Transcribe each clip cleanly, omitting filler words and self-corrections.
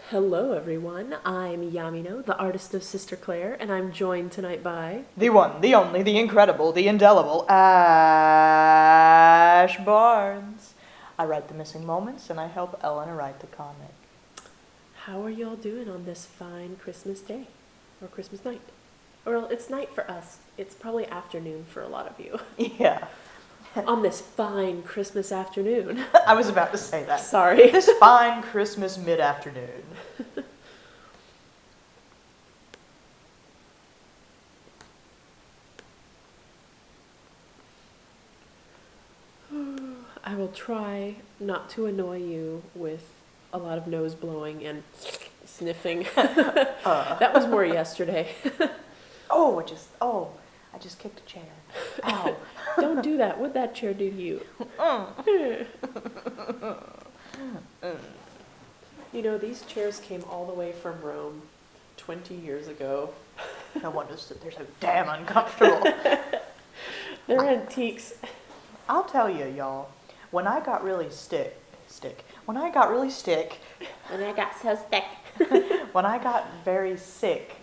Hello, everyone. I'm Yamino, the artist of Sister Claire, and I'm joined tonight by... The one, the only, the incredible, the indelible Ash Barnes. I write the missing moments, and I help Eleanor write the comic. How are y'all doing on this fine Christmas day? Or Christmas night? Well, it's night for us. It's probably afternoon for a lot of you. Yeah. On this fine Christmas afternoon. I was about to say that. Sorry. This fine Christmas mid-afternoon. I will try not to annoy you with a lot of nose blowing and sniffing. That was more yesterday. I just kicked a chair. Ow. Don't do that. What'd that chair do to you? You know, these chairs came all the way from Rome 20 years ago. No wonder they're so damn uncomfortable. They're antiques. I'll tell you, y'all, when I got really sick, When I got so sick. when I got very sick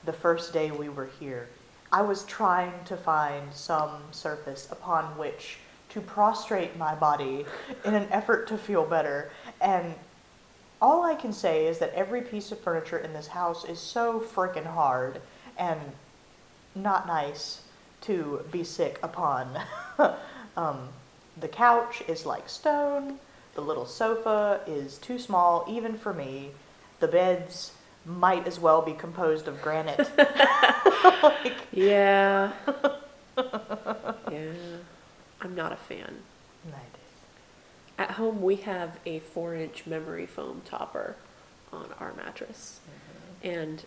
the first day we were here, I was trying to find some surface upon which to prostrate my body in an effort to feel better. And all I can say is that every piece of furniture in this house is so freaking hard and not nice to be sick upon. The couch is like stone. The little sofa is too small even for me. The beds might as well be composed of granite. Yeah. Yeah. I'm not a fan. At home, we have a 4-inch memory foam topper on our mattress. Mm-hmm. And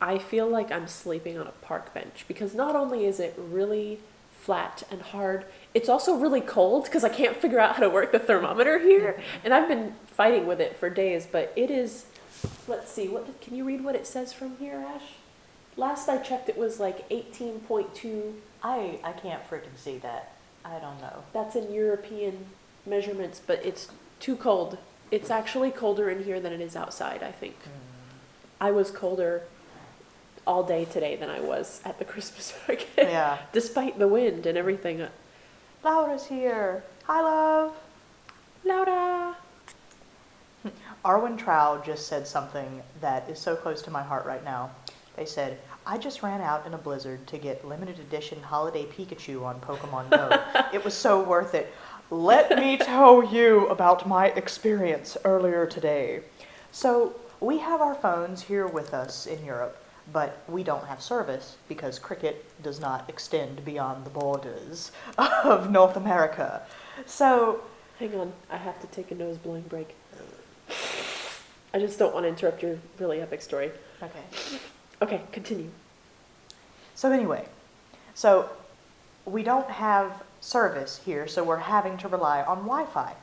I feel like I'm sleeping on a park bench because not only is it really flat and hard, it's also really cold because I can't figure out how to work the thermometer here. Mm-hmm. And I've been fighting with it for days, but it is, let's see, can you read what it says from here, Ash? Last I checked, it was like 18.2. I can't freaking see that. I don't know. That's in European measurements, but it's too cold. It's actually colder in here than it is outside, I think. I was colder all day today than I was at the Christmas market. Yeah. Despite the wind and everything. Laura's here. Hi, love. Laura. Arwen Trow just said something that is so close to my heart right now. They said, I just ran out in a blizzard to get limited edition Holiday Pikachu on Pokemon Go. It was so worth it. Let me tell you about my experience earlier today. So, we have our phones here with us in Europe, but we don't have service because cricket does not extend beyond the borders of North America. So... Hang on, I have to take a nose blowing break. I just don't want to interrupt your really epic story. Okay. Okay, continue. So anyway, we don't have service here, so we're having to rely on Wi-Fi.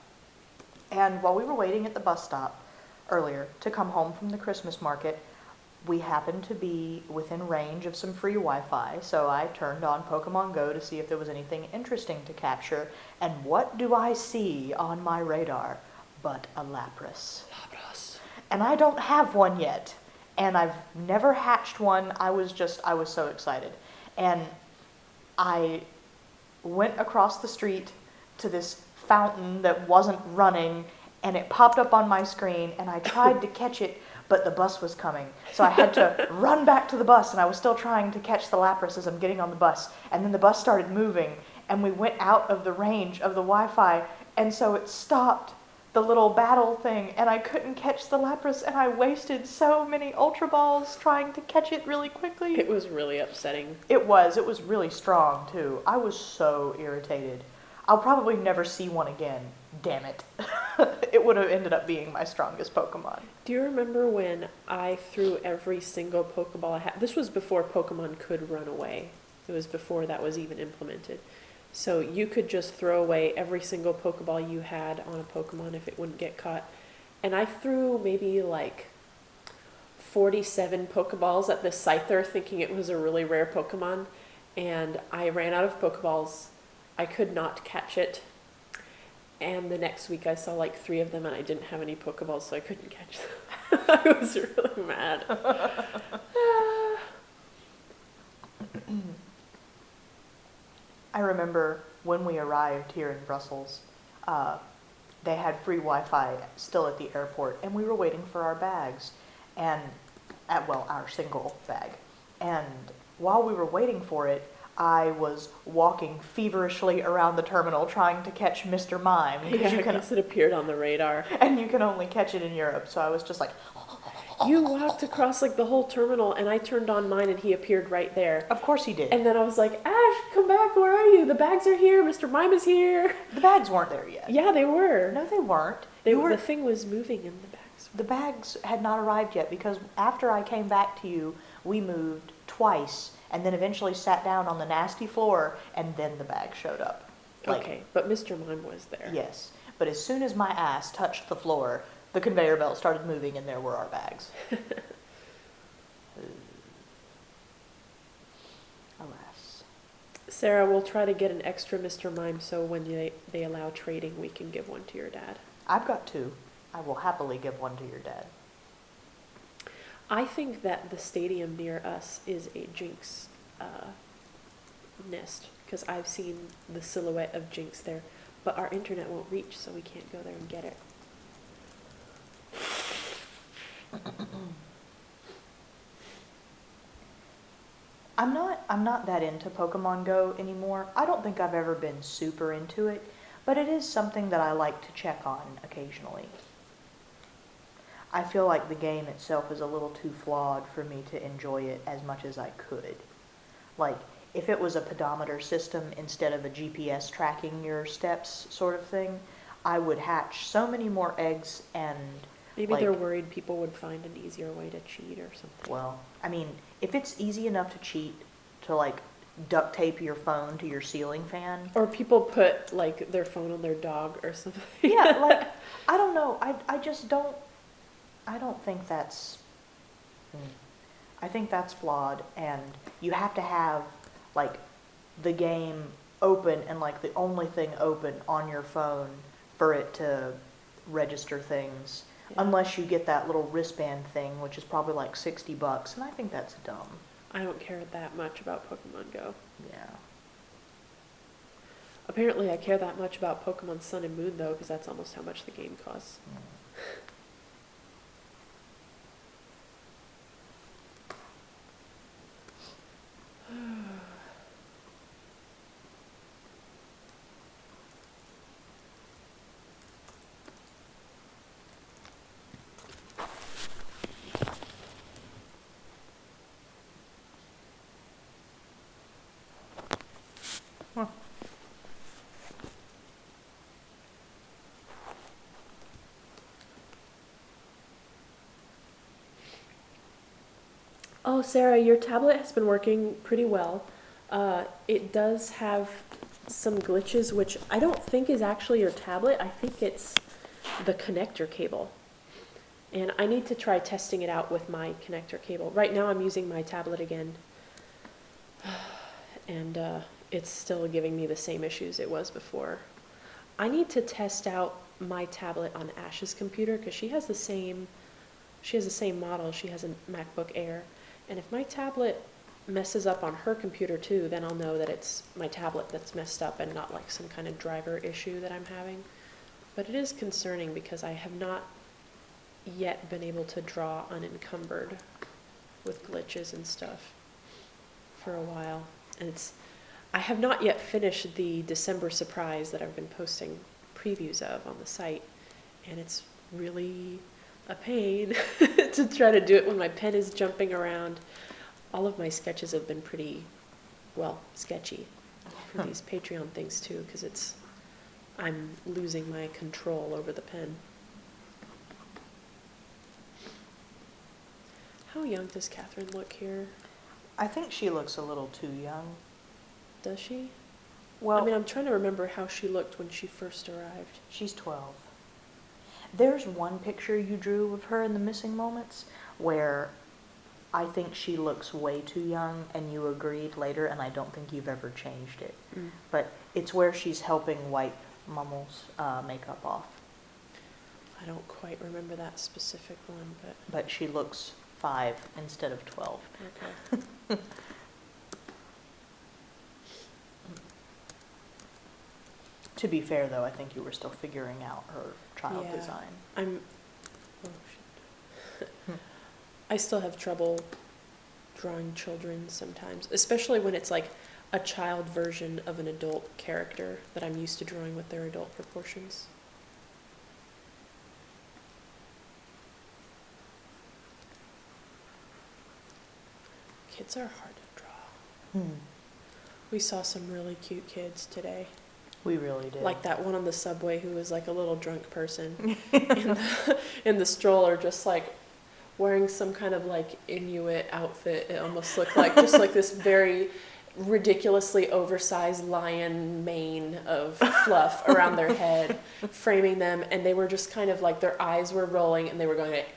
And while we were waiting at the bus stop earlier to come home from the Christmas market, we happened to be within range of some free Wi-Fi, so I turned on Pokemon Go to see if there was anything interesting to capture, and what do I see on my radar but a Lapras? And I don't have one yet. And I've never hatched one. I was so excited. And I went across the street to this fountain that wasn't running, and it popped up on my screen, and I tried to catch it, but the bus was coming. So I had to run back to the bus, and I was still trying to catch the Lapras as I'm getting on the bus. And then the bus started moving, and we went out of the range of the Wi-Fi, and so it stopped the little battle thing, and I couldn't catch the Lapras, and I wasted so many Ultra Balls trying to catch it really quickly. It was really upsetting. It was really strong, too. I was so irritated. I'll probably never see one again. Damn it. It would have ended up being my strongest Pokemon. Do you remember when I threw every single Pokeball I had? This was before Pokemon could run away. It was before that was even implemented. So you could just throw away every single Pokeball you had on a Pokemon if it wouldn't get caught. And I threw maybe like 47 Pokeballs at this Scyther thinking it was a really rare Pokemon. And I ran out of Pokeballs. I could not catch it. And the next week I saw like 3 of them and I didn't have any Pokeballs, so I couldn't catch them. I was really mad. I remember when we arrived here in Brussels, they had free Wi-Fi still at the airport, and we were waiting for our bags, and our single bag. And while we were waiting for it, I was walking feverishly around the terminal trying to catch Mr. Mime. Yeah, because it appeared on the radar. And you can only catch it in Europe, so I was just like... You walked across like the whole terminal, and I turned on mine, and he appeared right there. Of course he did. And then I was like, Ash, come back, where are you? The bags are here, Mr. Mime is here. The bags weren't there yet. Yeah, they were. No, they weren't. The thing was moving in the bags. The bags had not arrived yet, because after I came back to you, we moved twice, and then eventually sat down on the nasty floor, and then the bag showed up. Okay, but Mr. Mime was there. Yes, but as soon as my ass touched the floor, the conveyor belt started moving, and there were our bags. Alas. Sarah, we'll try to get an extra Mr. Mime so when they allow trading, we can give one to your dad. I've got two. I will happily give one to your dad. I think that the stadium near us is a Jinx nest, because I've seen the silhouette of Jinx there, but our internet won't reach, so we can't go there and get it. I'm not that into Pokemon Go anymore. I don't think I've ever been super into it, but it is something that I like to check on occasionally. I feel like the game itself is a little too flawed for me to enjoy it as much as I could. Like, if it was a pedometer system instead of a GPS tracking your steps sort of thing, I would hatch so many more eggs and... Maybe they're worried people would find an easier way to cheat or something. Well, I mean, if it's easy enough to cheat, to like duct tape your phone to your ceiling fan. Or people put like their phone on their dog or something. Yeah, like, I don't know. I just don't, I don't think that's, I think that's flawed, and you have to have like the game open and like the only thing open on your phone for it to register things. Yeah. Unless you get that little wristband thing, which is probably like $60, and I think that's dumb. I don't care that much about Pokemon Go. Yeah. Apparently I care that much about Pokemon Sun and Moon, though, because that's almost how much the game costs. Huh. Oh, Sarah, your tablet has been working pretty well. It does have some glitches, which I don't think is actually your tablet. I think it's the connector cable. And I need to try testing it out with my connector cable. Right now I'm using my tablet again. And it's still giving me the same issues it was before. I need to test out my tablet on Ash's computer, because she has the same model. She has a MacBook Air. And if my tablet messes up on her computer too, then I'll know that it's my tablet that's messed up and not like some kind of driver issue that I'm having. But it is concerning because I have not yet been able to draw unencumbered with glitches and stuff for a while. And I have not yet finished the December surprise that I've been posting previews of on the site, and it's really a pain to try to do it when my pen is jumping around. All of my sketches have been pretty, well, sketchy for these Patreon things too, because I'm losing my control over the pen. How young does Catherine look here? I think she looks a little too young. Does she? Well, I mean, I'm trying to remember how she looked when she first arrived. She's 12. There's one picture you drew of her in the missing moments where I think she looks way too young, and you agreed later, and I don't think you've ever changed it. But it's where she's helping wipe Mummel's makeup off. I don't quite remember that specific one, but... But she looks 5 instead of 12. Okay. To be fair, though, I think you were still figuring out her child Yeah. design. Oh, shit. I still have trouble drawing children sometimes, especially when it's like a child version of an adult character that I'm used to drawing with their adult proportions. Kids are hard to draw. We saw some really cute kids today. We really did. Like that one on the subway who was like a little drunk person in the stroller, just like wearing some kind of like Inuit outfit. It almost looked like just like this very ridiculously oversized lion mane of fluff around their head, framing them, and they were just kind of like their eyes were rolling and they were going like,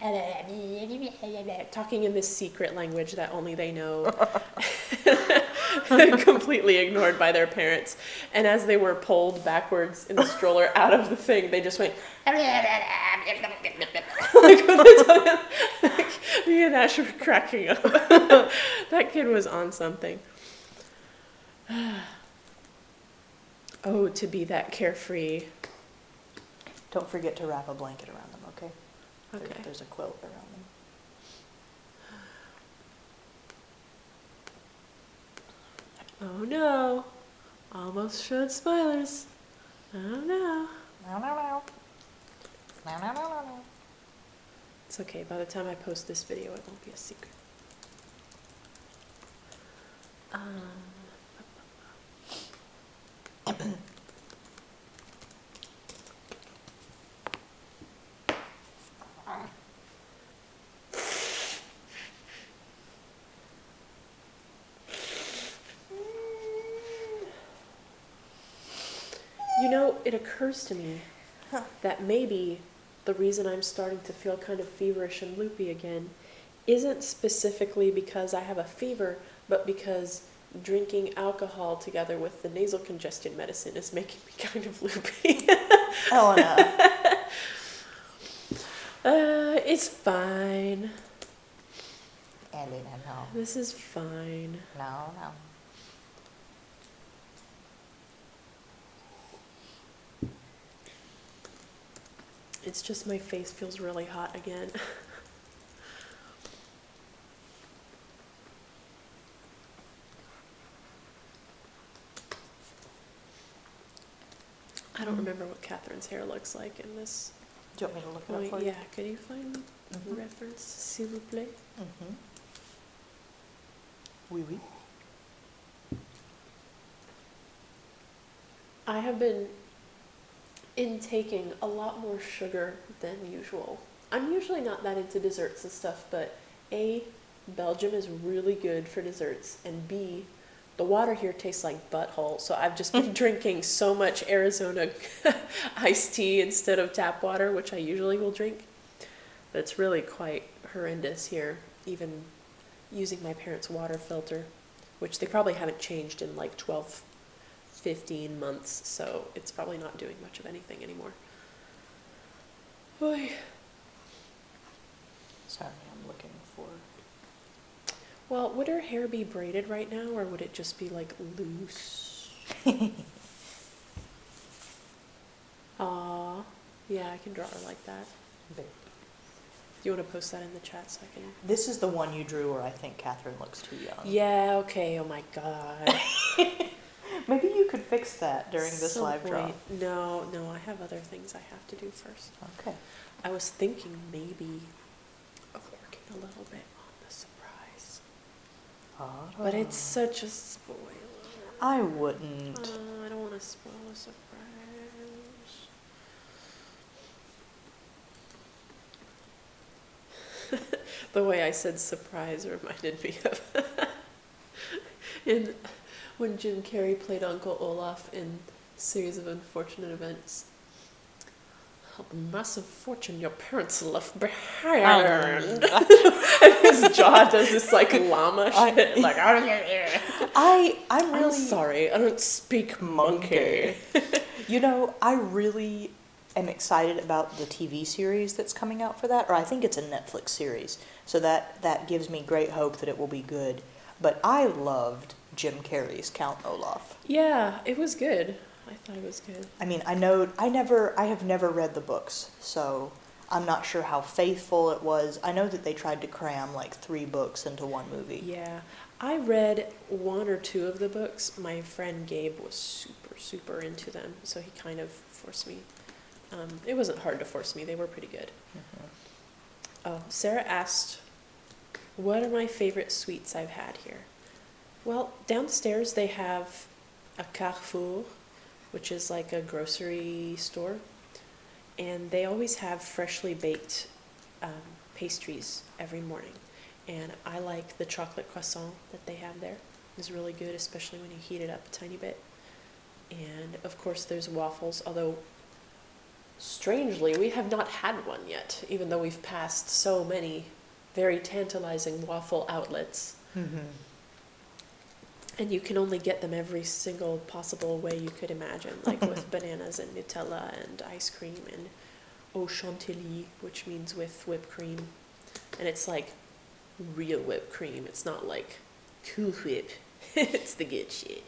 talking in this secret language that only they know. Completely ignored by their parents. And as they were pulled backwards in the stroller out of the thing, they just went me and Ash were cracking up. That kid was on something. Oh, to be that carefree. Don't forget to wrap a blanket around them, okay? Okay. There's a quilt around them. Oh no. Almost showed spoilers. Oh no. No. It's okay. By the time I post this video, it won't be a secret. You know, it occurs to me that maybe the reason I'm starting to feel kind of feverish and loopy again isn't specifically because I have a fever, but because drinking alcohol together with the nasal congestion medicine is making me kind of loopy. Elena. It's fine. Elena, no. This is fine. No. It's just my face feels really hot again. I don't remember what Catherine's hair looks like in this. Do you want me to look it up Wait, for you? yeah, could you find a reference, s'il vous plaît? Oui. I have been intaking a lot more sugar than usual. I'm usually not that into desserts and stuff, but A, Belgium is really good for desserts, and B, the water here tastes like butthole, so I've just been drinking so much Arizona iced tea instead of tap water, which I usually will drink. But it's really quite horrendous here, even using my parents' water filter, which they probably haven't changed in like 12, 15 months, so it's probably not doing much of anything anymore. Oy. Sorry, I'm looking for... Well, would her hair be braided right now, or would it just be like loose? Aw, yeah, I can draw her like that. Do you want to post that in the chat so I can... This is the one you drew where I think Catherine looks too young. Yeah, okay, oh my god. Maybe you could fix that during this Some live draw. point. No, I have other things I have to do first. Okay. I was thinking maybe of working a little bit on the surprise. But it's such a spoiler. I wouldn't. I don't want to spoil a surprise. The way I said surprise reminded me of when Jim Carrey played Uncle Olaf in Series of Unfortunate Events. The massive fortune your parents left behind. And his jaw does this like llama shit. Like I'm really sorry, I don't speak monkey. You know, I really am excited about the TV series that's coming out for that, or I think it's a Netflix series. So that gives me great hope that it will be good. But I loved Jim Carrey's Count Olaf. Yeah, it was good. I thought it was good. I mean, I have never read the books, so I'm not sure how faithful it was. I know that they tried to cram like 3 books into one movie. Yeah, I read 1 or 2 of the books. My friend Gabe was super into them, so he kind of forced me. It wasn't hard to force me. They were pretty good. Mm-hmm. Oh, Sarah asked, what are my favorite sweets I've had here? Well, downstairs they have a Carrefour, which is like a grocery store, and they always have freshly baked pastries every morning. And I like the chocolate croissant that they have there. It's really good, especially when you heat it up a tiny bit. And of course there's waffles, although strangely we have not had one yet, even though we've passed so many very tantalizing waffle outlets. Mm-hmm. And you can only get them every single possible way you could imagine, like with bananas and Nutella and ice cream and au chantilly, which means with whipped cream. And it's like real whipped cream. It's not like Cool Whip. It's the good shit.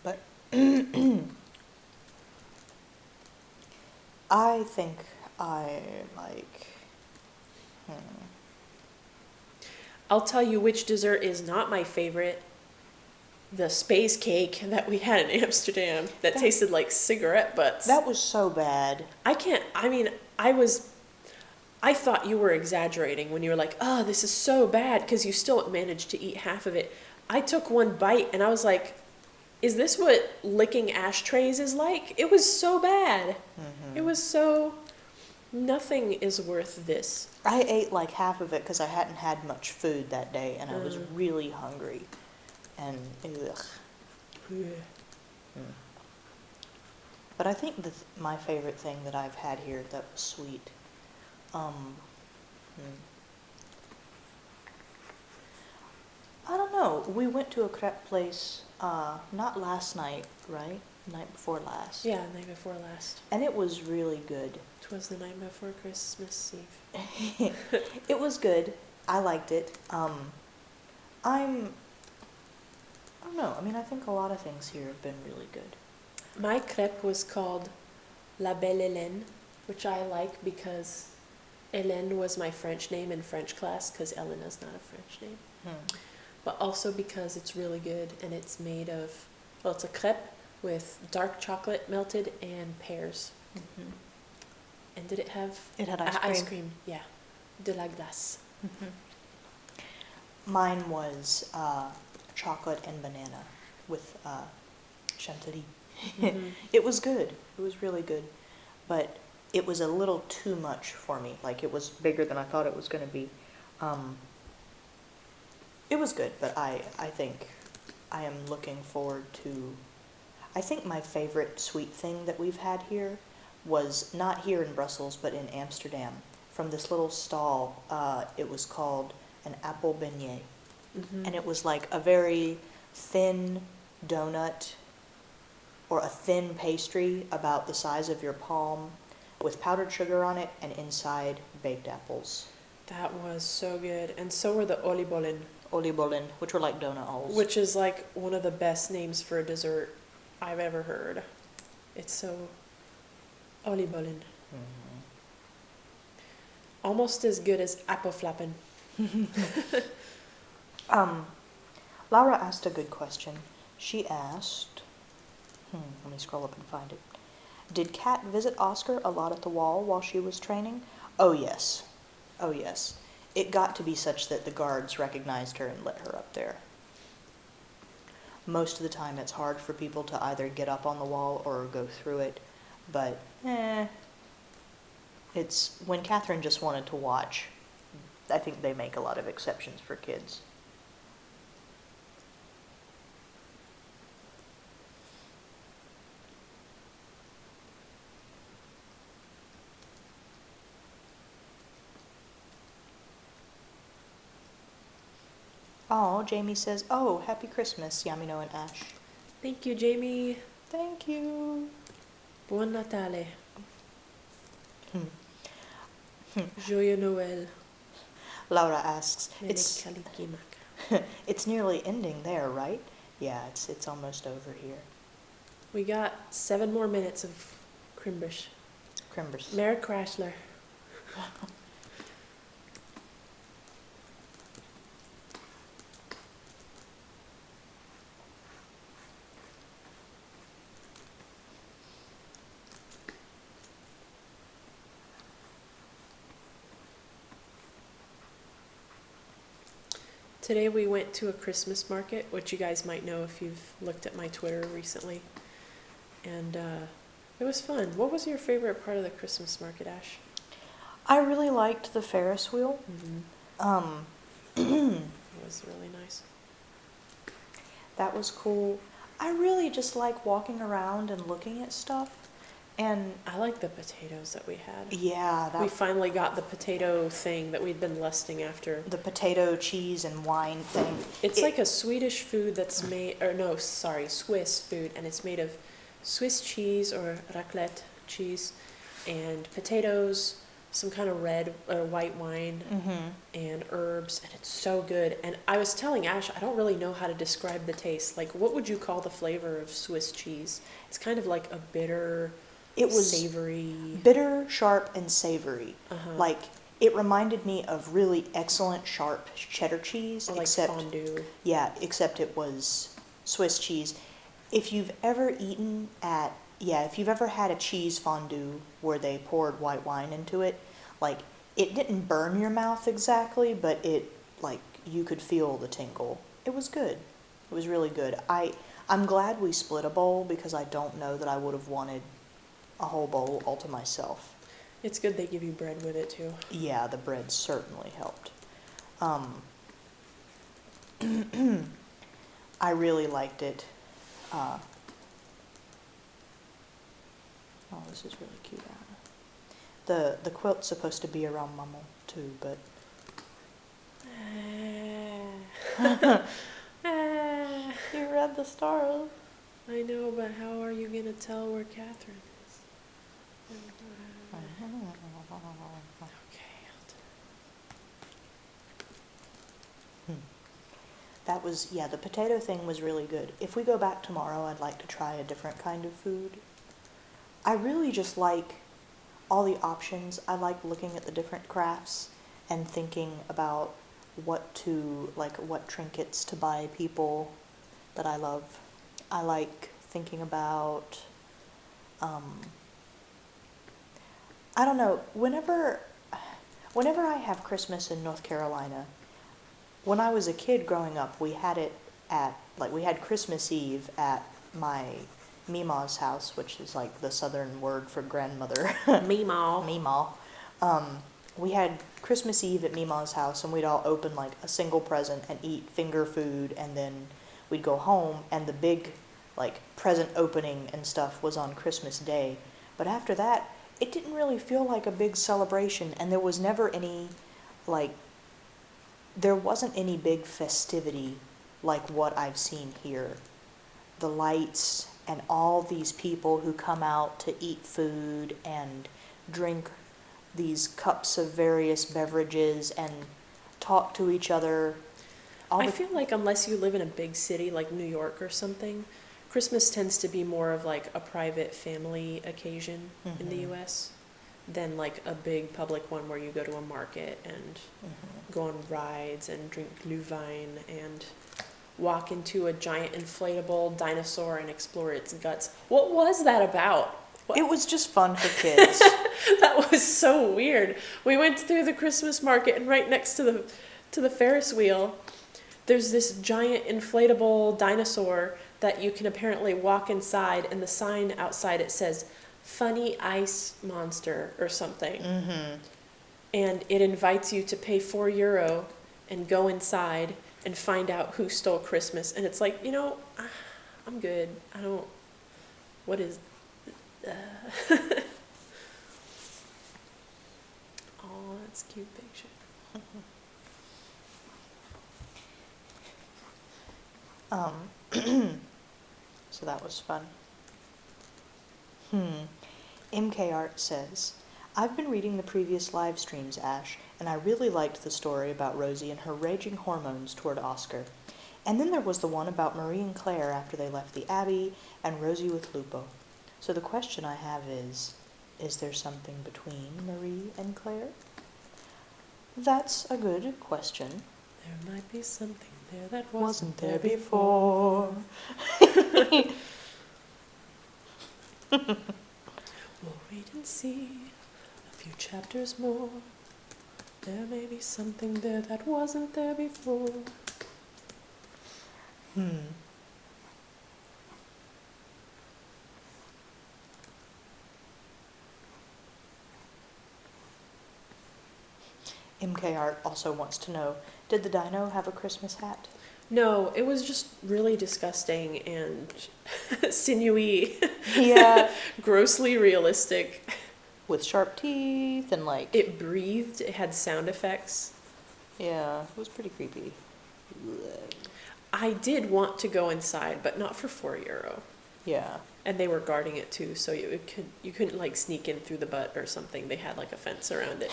But I think I like... I'll tell you which dessert is not my favorite. The space cake that we had in Amsterdam that tasted like cigarette butts. That was so bad. I thought you were exaggerating when you were like, oh, this is so bad, because you still managed to eat half of it. I took one bite and I was like, is this what licking ashtrays is like? It was so bad. Mm-hmm. It was so... Nothing is worth this. I ate like half of it because I hadn't had much food that day and I was really hungry. And ugh. Yeah. But I think my favorite thing that I've had here that was sweet. I don't know. We went to a crepe place not last night, right? Night before last. Yeah, night before last. And it was really good. It was the night before Christmas Eve. It was good. I liked it. I don't know. I mean, I think a lot of things here have been really good. My crepe was called La Belle Hélène, which I like because Hélène was my French name in French class, because Elena's not a French name. But also because it's really good, and it's made of, well, it's a crepe with dark chocolate melted and pears. Mm-hmm. And did it have? It had ice cream. Ice cream, yeah. De la glace. Mm-hmm. Mine was chocolate and banana with chantilly. Mm-hmm. It was good. It was really good. But it was a little too much for me. Like, it was bigger than I thought it was going to be. It was good, but I think I am looking forward to... I think my favorite sweet thing that we've had here was not here in Brussels, but in Amsterdam. From this little stall, it was called an apple beignet. Mm-hmm. And it was like a very thin donut or a thin pastry about the size of your palm with powdered sugar on it and inside baked apples. That was so good. And so were the oliebollen. Oliebollen, which were like donut holes. Which is like one of the best names for a dessert I've ever heard. It's so... Oliebollen. Mm-hmm. Almost as good as apfelflappen. Laura asked a good question. She asked, let me scroll up and find it. Did Kat visit Oscar a lot at the wall while she was training? Oh, yes. Oh, yes. It got to be such that the guards recognized her and let her up there. Most of the time it's hard for people to either get up on the wall or go through it, but it's when Catharine just wanted to watch. I think they make a lot of exceptions for kids. Oh, Jamie says, oh, happy Christmas, Yamino and Ash. Thank you, Jamie. Thank you. Buon Natale. Hmm. Joyeux Noël. Laura asks, Mene it's nearly ending there, right? Yeah, it's almost over here. We got 7 more minutes of Crimbers. Merry Chrysler. Today we went to a Christmas market, which you guys might know if you've looked at my Twitter recently. And it was fun. What was your favorite part of the Christmas market, Ash? I really liked the Ferris wheel. It was really nice. That was cool. I really just like walking around and looking at stuff. And I like the potatoes that we had. Yeah, we finally got the potato thing that we'd been lusting after. The potato, cheese, and wine thing. It's like a Swedish food that's made, or no, sorry, Swiss food, and it's made of Swiss cheese or raclette cheese and potatoes, some kind of red or white wine, and herbs, and it's so good. And I was telling Ash, I don't really know how to describe the taste. Like, what would you call the flavor of Swiss cheese? It's kind of like a bitter, savory. Bitter, sharp, and savory. Like, it reminded me of really excellent sharp cheddar cheese. Or like fondue. Yeah, except it was Swiss cheese. If you've ever eaten at, if you've ever had a cheese fondue where they poured white wine into it, like, it didn't burn your mouth exactly, but it, like, you could feel the tingle. It was good. It was really good. I'm glad we split a bowl because I don't know that I would have wanted a whole bowl all to myself. It's good they give you bread with it too. Yeah, the bread certainly helped. I really liked it. Oh, this is really cute. The quilt's supposed to be around Maman too, but you read the stars. I know, but how are you gonna tell where Catharine is? Okay, That was, the potato thing was really good. If we go back tomorrow, I'd like to try a different kind of food. I really just like all the options. I like looking at the different crafts and thinking about what trinkets to buy people that I love. I like thinking about, I don't know, whenever I have Christmas in North Carolina, when I was a kid growing up, we had it we had Christmas Eve at my Meemaw's house, which is like the southern word for grandmother. Meemaw. Meemaw. We had Christmas Eve at Meemaw's house, and we'd all open like a single present and eat finger food, and then we'd go home, and the big like present opening and stuff was on Christmas Day. But after that, it didn't really feel like a big celebration, and there was never any there wasn't any big festivity like what I've seen here. The lights and all these people who come out to eat food and drink these cups of various beverages and talk to each other. I feel like unless you live in a big city like New York or something, Christmas tends to be more of like a private family occasion in the U.S. than like a big public one where you go to a market and go on rides and drink Glühwein and walk into a giant inflatable dinosaur and explore its guts. What was that about? What? It was just fun for kids. That was so weird. We went through the Christmas market, and right next to the Ferris wheel, there's this giant inflatable dinosaur that you can apparently walk inside, and the sign outside it says "Funny Ice Monster" or something. And it invites you to pay €4 and go inside and find out who stole Christmas. And it's like, I'm good. I don't, what is, oh, that's a cute picture. So So that was fun. MK Art says, I've been reading the previous live streams, Ash, and I really liked the story about Rosie and her raging hormones toward Oscar. And then there was the one about Marie and Claire after they left the Abbey, and Rosie with Lupo. So the question I have is there something between Marie and Claire? That's a good question. There might be something there that Wasn't there before. We'll wait and see a few chapters more. There may be something there that wasn't there before. MK Art also wants to know, did the dino have a Christmas hat? No, it was just really disgusting and sinewy. Yeah. Grossly realistic. With sharp teeth and like... It breathed, it had sound effects. Yeah, it was pretty creepy. I did want to go inside, but not for €4. Yeah. And they were guarding it too, so you couldn't like sneak in through the butt or something. They had like a fence around it.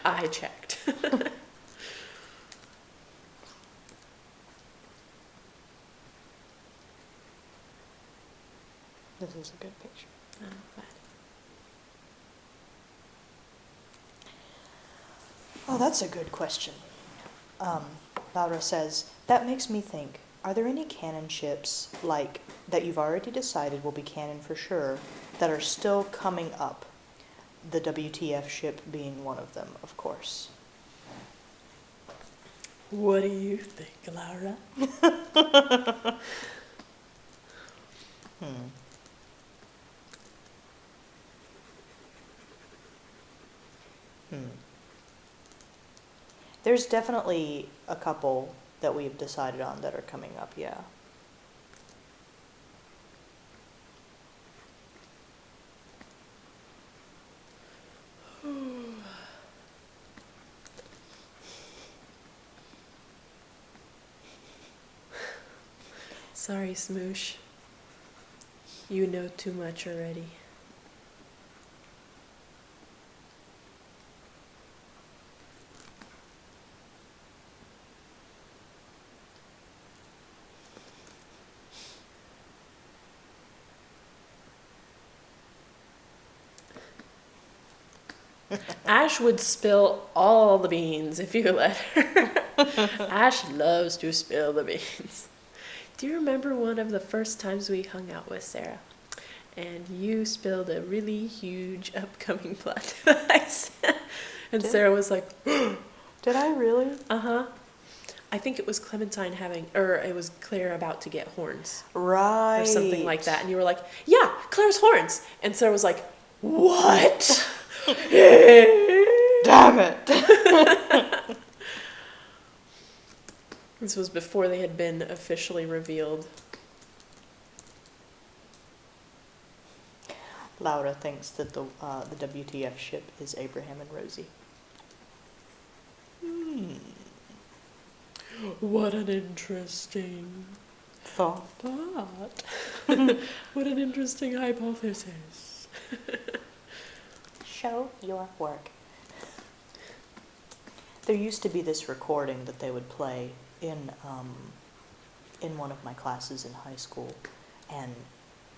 I checked. This is a good picture. I'm glad. Oh, that's a good question. Laura says, that makes me think, are there any canon ships, like, that you've already decided will be canon for sure, that are still coming up? The WTF ship being one of them, of course. What do you think, Laura? There's definitely a couple that we've decided on that are coming up, yeah. Sorry, Smoosh. You know too much already. Ash would spill all the beans if you let her. Ash loves to spill the beans. Do you remember one of the first times we hung out with Sarah? And you spilled a really huge upcoming plot device. And Sarah was like, Did I really? uh-huh. I think it was Clementine it was Claire about to get horns. Right. Or something like that. And you were like, yeah, Claire's horns. And Sarah was like, what? Damn it. This was before they had been officially revealed. Laura thinks that the WTF ship is Abraham and Rosie. What an interesting Thought. What an interesting hypothesis. Show your work. There used to be this recording that they would play in one of my classes in high school, and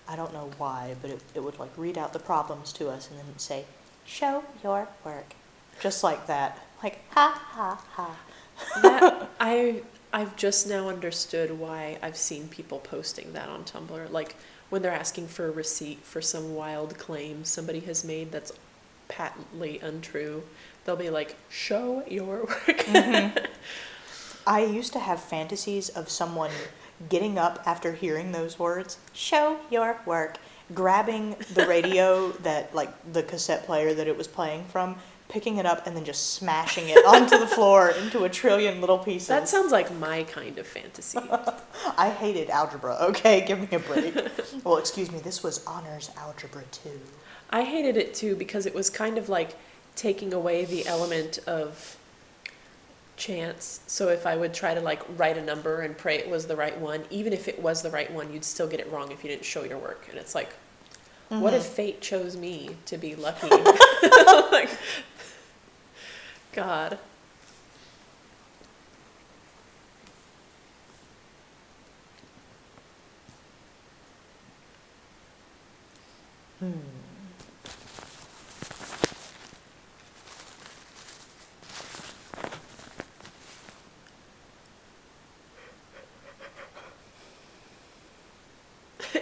I don't know why, but it would like read out the problems to us and then it'd say, show your work. Just like that. Like, ha, ha, ha. I've just now understood why I've seen people posting that on Tumblr. Like, when they're asking for a receipt for some wild claim somebody has made that's patently untrue, they'll be like, show your work. Mm-hmm. I used to have fantasies of someone getting up after hearing those words, show your work, grabbing the radio that, like, the cassette player that it was playing from, picking it up and then just smashing it onto the floor into a trillion little pieces. That sounds like my kind of fantasy. I hated algebra, okay? Give me a break. Well, excuse me, this was honors algebra 2. I hated it too because it was kind of like taking away the element of chance. So if I would try to like write a number and pray it was the right one, even if it was the right one, you'd still get it wrong if you didn't show your work. And it's like, what if fate chose me to be lucky? Like, God.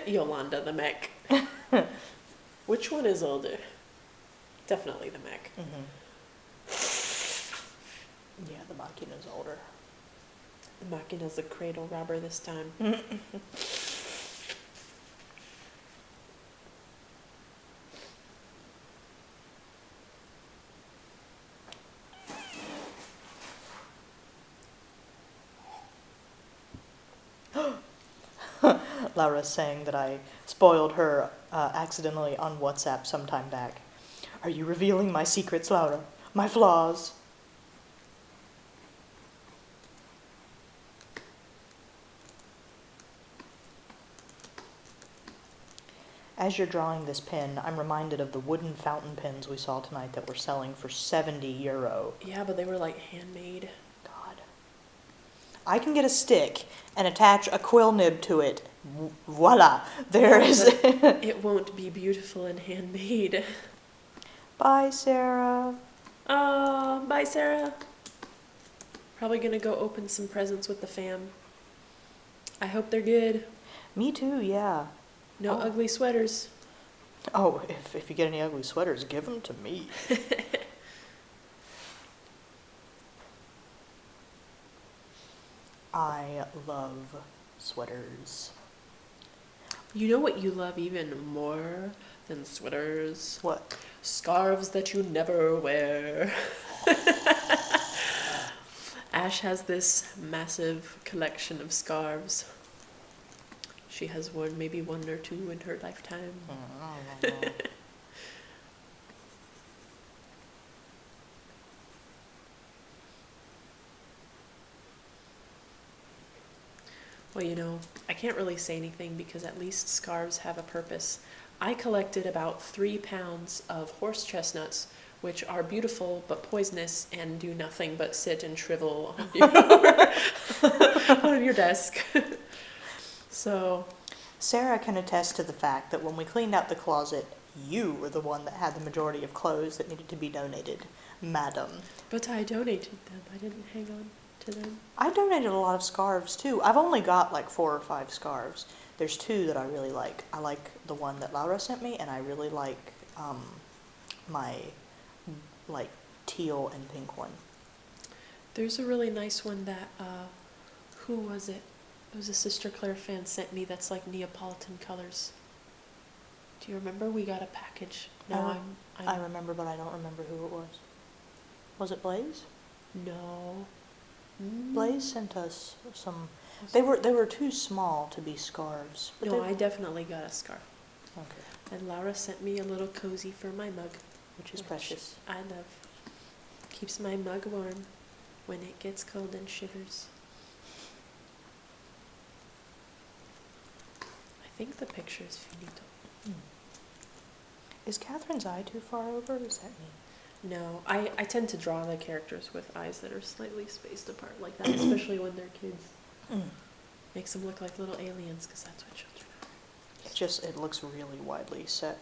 Yolanda the mech. Which one is older? Definitely the mech. Yeah, the Machina's older. The Machina's a cradle robber this time. Laura's saying that I spoiled her accidentally on WhatsApp some time back. Are you revealing my secrets, Laura? My flaws? As you're drawing this pen, I'm reminded of the wooden fountain pens we saw tonight that were selling for €70. Yeah, but they were like handmade. God. I can get a stick and attach a quill nib to it. Voila! There is... It won't be beautiful and handmade. Bye, Sarah. Bye, Sarah. Probably gonna go open some presents with the fam. I hope they're good. Me too, yeah. No ugly sweaters. Oh, if you get any ugly sweaters, give them to me. I love sweaters. You know what you love even more than sweaters? What? Scarves that you never wear. Ash has this massive collection of scarves. She has worn maybe one or two in her lifetime. Well, you know, I can't really say anything because at least scarves have a purpose. I collected about 3 pounds of horse chestnuts, which are beautiful but poisonous and do nothing but sit and shrivel on your desk. So, Sarah can attest to the fact that when we cleaned out the closet, you were the one that had the majority of clothes that needed to be donated, madam. but I donated them. I didn't hang on to them. I donated a lot of scarves too. I've only got like 4 or 5 scarves. There's 2 that I really like. I like the one that Laura sent me, and I really like my like teal and pink one. There's a really nice one that, who was it? It was a Sister Claire fan sent me that's like Neapolitan colors. Do you remember? We got a package. No, I remember, but I don't remember who it was. Was it Blaze? No. Blaze sent us some. They were too small to be scarves. But No, I definitely got a scarf. Okay. And Laura sent me a little cozy for my mug. Which is precious. I love. Keeps my mug warm when it gets cold and shivers. I think the picture is finito. Is Catherine's eye too far over, or is that me? No, I tend to draw the characters with eyes that are slightly spaced apart like that, especially when they're kids. Makes them look like little aliens, because that's what children are. It looks really widely set.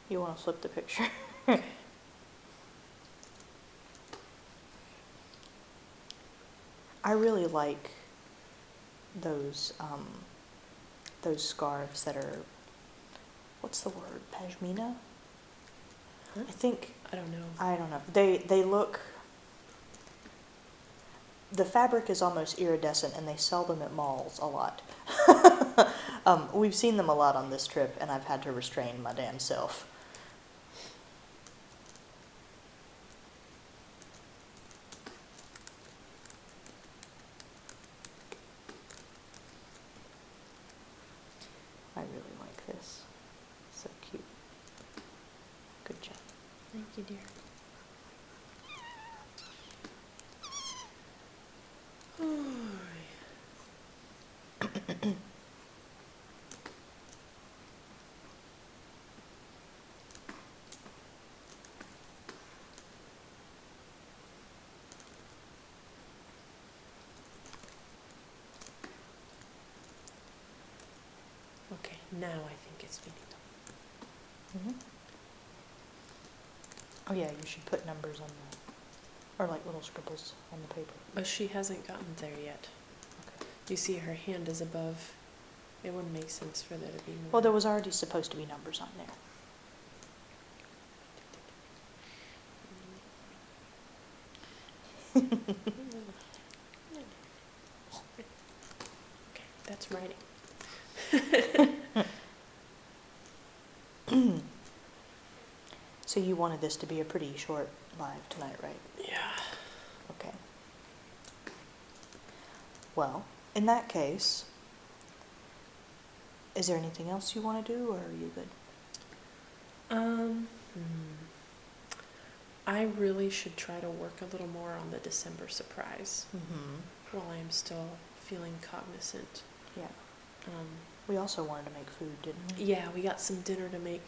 You want to flip the picture? Okay. I really like those scarves that are, what's the word, pashmina? Huh? I don't know. They look, the fabric is almost iridescent, and they sell them at malls a lot. We've seen them a lot on this trip, and I've had to restrain my damn self. I really like this. So cute. Good job. Thank you, dear. now I think it's meeting them. Oh yeah, you should put numbers on or like little scribbles on the paper. But she hasn't gotten there yet. Okay. You see her hand is above. It wouldn't make sense for there to be more. Well, there was already supposed to be numbers on there. Okay, that's writing. So you wanted this to be a pretty short live tonight, right? Yeah. Okay. Well, in that case, is there anything else you want to do, or are you good? I really should try to work a little more on the December surprise while I'm still feeling cognizant. Yeah. We also wanted to make food, didn't we? Yeah, we got some dinner to make.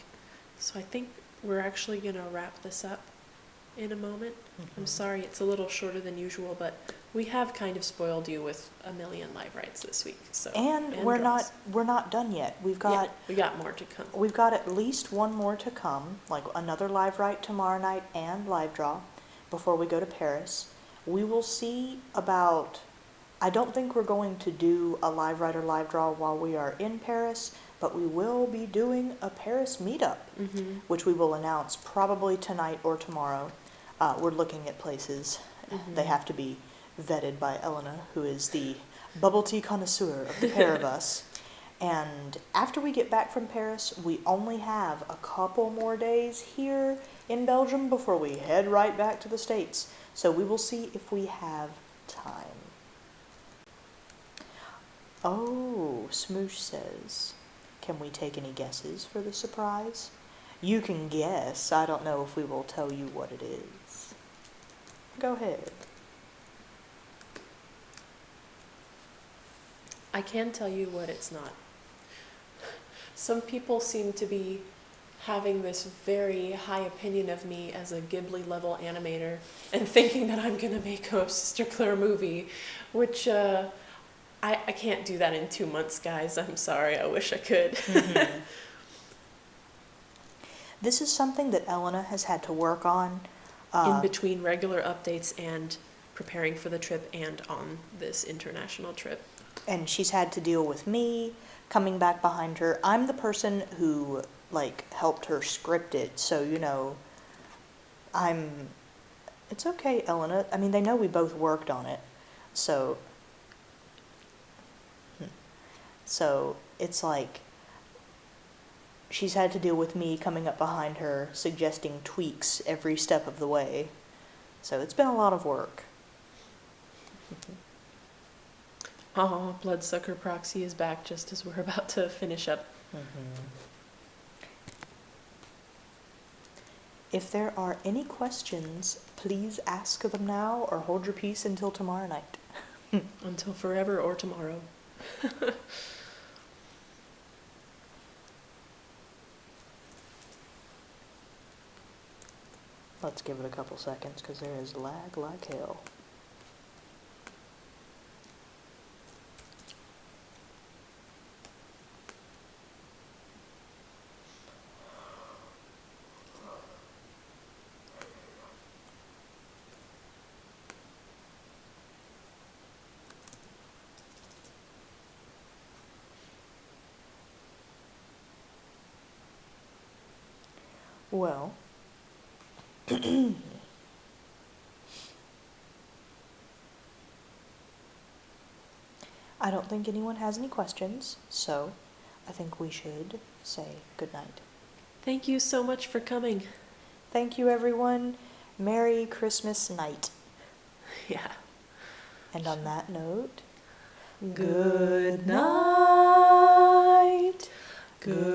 So I think we're actually going to wrap this up in a moment. I'm sorry it's a little shorter than usual, but we have kind of spoiled you with a million live rides this week. So and we're draws. not done yet. We got more to come. We've got at least one more to come, like another live write tomorrow night and live draw before we go to Paris. We will see about, I don't think we're going to do a live write or live draw while we are in Paris, but we will be doing a Paris meetup, which we will announce probably tonight or tomorrow. We're looking at places. They have to be vetted by Elena, who is the bubble tea connoisseur of the pair of us. And after we get back from Paris, we only have a couple more days here in Belgium before we head right back to the States. So we will see if we have time. Oh, Smoosh says, can we take any guesses for the surprise? You can guess. I don't know if we will tell you what it is. Go ahead. I can tell you what it's not. Some people seem to be having this very high opinion of me as a Ghibli level animator and thinking that I'm going to make a Sister Claire movie, which I can't do that in 2 months, guys. I'm sorry. I wish I could. This is something that Elena has had to work on. In between regular updates and preparing for the trip and on this international trip. And she's had to deal with me coming back behind her. I'm the person who, helped her script it. So, it's okay, Elena. I mean, they know we both worked on it. So it's like she's had to deal with me coming up behind her, suggesting tweaks every step of the way. So it's been a lot of work. Oh, Bloodsucker Proxy is back just as we're about to finish up. If there are any questions, please ask them now or hold your peace until tomorrow night. Until forever or tomorrow. Let's give it a couple seconds because there is lag like hell. Well, I don't think anyone has any questions, so I think we should say good night. Thank you so much for coming. Thank you, everyone. Merry Christmas night. Yeah. And on that note, Good night. Good